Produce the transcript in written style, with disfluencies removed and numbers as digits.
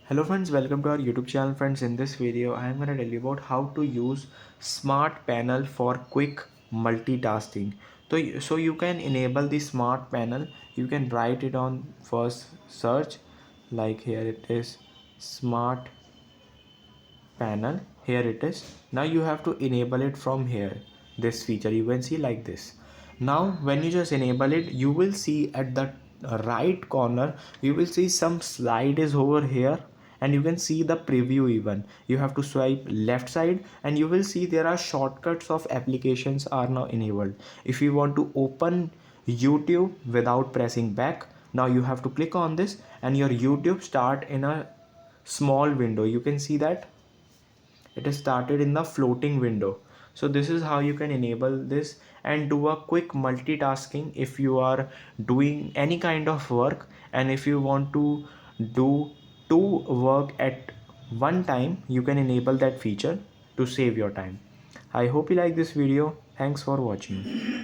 Hello friends, welcome to our YouTube channel. Friends, in this video I am going to tell you about how to use smart panel for quick multitasking. So you can enable the smart panel. You can write it on first search, like here it is, smart panel. Here it is. Now you have to enable it from here. This feature you can see like this. Now when you just enable it, you will see at the right corner, you will see some slide is over here, and you can see the preview. Even you have to swipe left side and you will see there are shortcuts of applications are now enabled. If you want to open YouTube without pressing back, now you have to click on this and your YouTube start in a small window. You can see that it is started in the floating window. So this is how you can enable this and do a quick multitasking if you are doing any kind of work, and if you want to do two work at one time, you can enable that feature to save your time. I hope you like this video. Thanks for watching.